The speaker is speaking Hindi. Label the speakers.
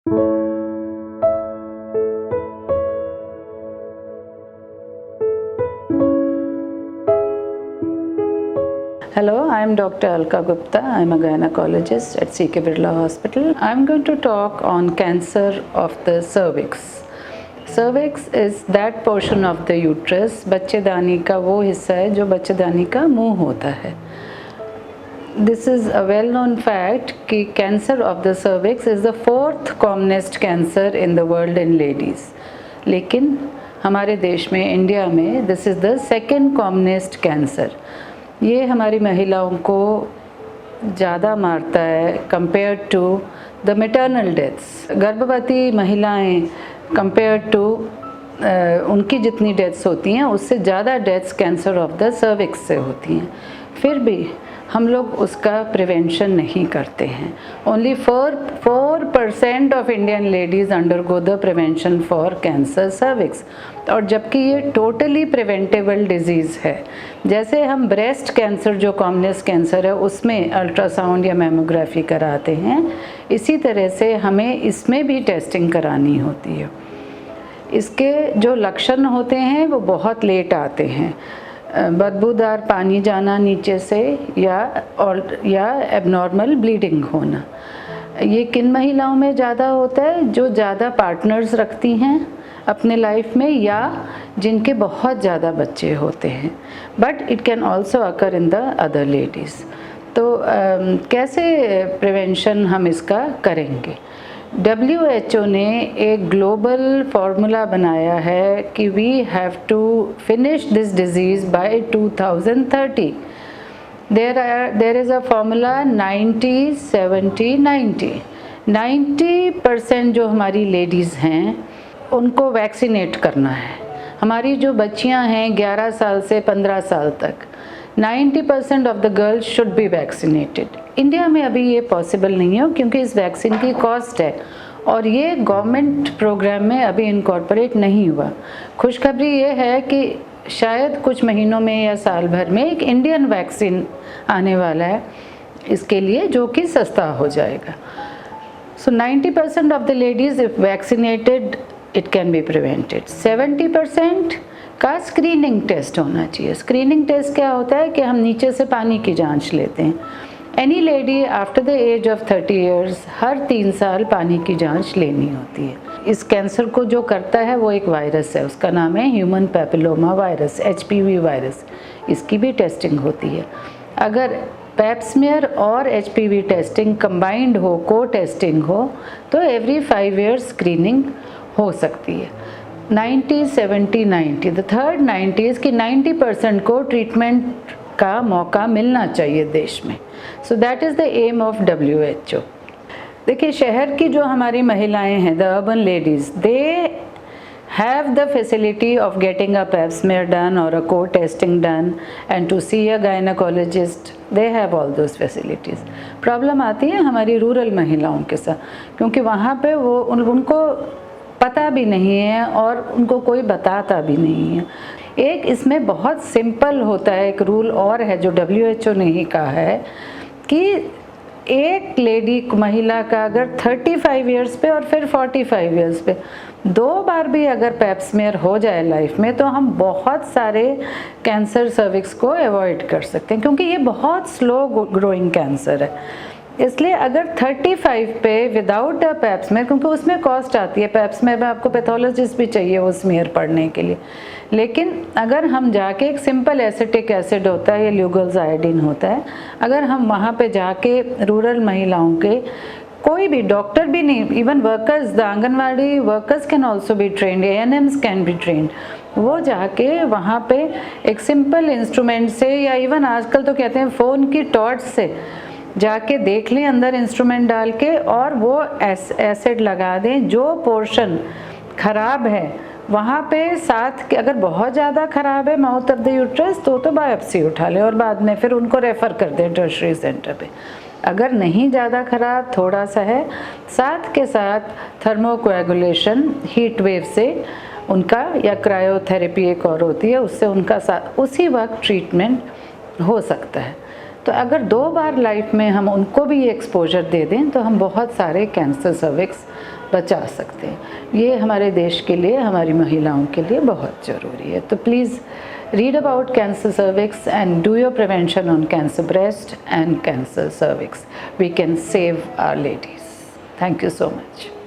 Speaker 1: Hello, I am Dr. Alka Gupta. I am a gynecologist at C.K. Birla Hospital. I am going to talk on cancer of the cervix. Cervix is that portion of the uterus, बच्चेदानी का वो हिस्सा है जो बच्चेदानी का मुंह होता है. This is a well-known fact कि cancer of the cervix is the 4th commonest cancer in the world in ladies. लेकिन हमारे देश में, इंडिया में, this is the 2nd commonest cancer. ये हमारी महिलाओं को ज़्यादा मारता है compare to the maternal deaths. गर्भवती महिलाएं कंपेयर टू उनकी जितनी डेथ्स होती हैं उससे ज़्यादा deaths cancer of the cervix से होती हैं. फिर भी हम लोग उसका प्रिवेंशन नहीं करते हैं. Only 4% of Indian ladies undergo the prevention for cancer cervix, और जबकि ये टोटली प्रिवेंटेबल डिजीज़ है. जैसे हम ब्रेस्ट कैंसर जो कॉमनेस्ट कैंसर है उसमें अल्ट्रासाउंड या मैमोग्राफी कराते हैं, इसी तरह से हमें इसमें भी टेस्टिंग करानी होती है. इसके जो लक्षण होते हैं वो बहुत लेट आते हैं. बदबूदार पानी जाना नीचे से या एबनॉर्मल ब्लीडिंग होना. ये किन महिलाओं में ज़्यादा होता है? जो ज़्यादा पार्टनर्स रखती हैं अपने लाइफ में या जिनके बहुत ज़्यादा बच्चे होते हैं. But it can also occur in the other ladies. तो कैसे प्रिवेंशन हम इसका करेंगे? WHO ने एक ग्लोबल फार्मूला बनाया है कि we have to finish this disease by 2030. There is a formula 90-70-90. 90% जो हमारी लेडीज़ हैं उनको वैक्सीनेट करना है. हमारी जो बच्चियां हैं 11 साल से 15 साल तक, 90% of the girls should be vaccinated. India में अभी ये पॉसिबल नहीं है क्योंकि इस वैक्सीन की कॉस्ट है और ये गवर्नमेंट प्रोग्राम में अभी इनकॉर्पोरेट नहीं हुआ. खुशखबरी ये है कि शायद कुछ महीनों में या साल भर में एक इंडियन वैक्सीन आने वाला है इसके लिए, जो कि सस्ता हो जाएगा. सो 90% of the ladies if vaccinated it can be prevented. 70% का स्क्रीनिंग टेस्ट होना चाहिए. स्क्रीनिंग टेस्ट क्या होता है कि हम नीचे से पानी की जांच लेते हैं. Any lady after the age of 30 years हर 3 साल पानी की जांच लेनी होती है. इस कैंसर को जो करता है वो एक वायरस है, उसका नाम है human papilloma virus, HPV virus. इसकी भी टेस्टिंग होती है. अगर पैप्समियर और HPV टेस्टिंग कंबाइंड हो, को टेस्टिंग हो, तो एवरी 5 ईयर्स स्क्रीनिंग हो सकती है. 90-70-90. द थर्ड 90 इज़ कि 90% को ट्रीटमेंट का मौका मिलना चाहिए देश में. So that is the aim of WHO. देखिए, शहर की जो हमारी महिलाएं हैं, the urban ladies, they have the facility of getting a pap smear done or a co-testing done and to see a gynecologist. They have all those facilities. Problem आती है हमारी रूरल महिलाओं के साथ, क्योंकि वहाँ पे वो उनको पता भी नहीं है और उनको कोई बताता भी नहीं है. एक इसमें बहुत सिंपल होता है, एक रूल और है जो WHO ने ही कहा है कि एक लेडी महिला का अगर 35 इयर्स पे और फिर 45 इयर्स पे 2 बार भी अगर पैप स्मेयर हो जाए लाइफ में, तो हम बहुत सारे कैंसर सर्विक्स को अवॉइड कर सकते हैं, क्योंकि ये बहुत स्लो ग्रोइंग कैंसर है. इसलिए अगर 35 पे विदाउट अ पैप स्मेयर, क्योंकि उसमें कॉस्ट आती है, पैप स्मेयर में आपको पैथोलॉजिस्ट भी चाहिए वो स्मेयर पढ़ने के लिए. लेकिन अगर हम जाके, एक सिंपल एसिटिक एसिड होता है या ल्यूगल्स आयोडीन होता है, अगर हम वहाँ पे जाके रूरल महिलाओं के, कोई भी डॉक्टर भी नहीं, even workers, the anganwadi workers can also be trend, ANMs can be trend, वो जाके वहाँ पे एक सिंपल इंस्ट्रूमेंट से या इवन आजकल तो कहते हैं फ़ोन की टॉर्च से जाके देख लें अंदर इंस्ट्रूमेंट डाल के, और वो एसिड लगा दें. जो पोर्शन ख़राब है वहाँ पे साथ, अगर बहुत ज़्यादा ख़राब है माउथ ऑफ द यूट्रस, तो बायोप्सी उठा लें और बाद में फिर उनको रेफ़र कर दें टर्शरी सेंटर पे. अगर नहीं ज़्यादा ख़राब, थोड़ा सा है, साथ के साथ थर्मोकोएगुलेशन हीट वेव से उनका, या क्रायोथेरेपी एक और होती है, उससे उनका साथ उसी वक्त ट्रीटमेंट हो सकता है. तो अगर 2 बार लाइफ में हम उनको भी ये एक्सपोजर दे दें तो हम बहुत सारे कैंसर सर्विक्स बचा सकते हैं। ये हमारे देश के लिए, हमारी महिलाओं के लिए बहुत ज़रूरी है। तो please read about cancer cervix and do your prevention on cancer breast and cancer cervix. We can save our ladies. Thank you so much.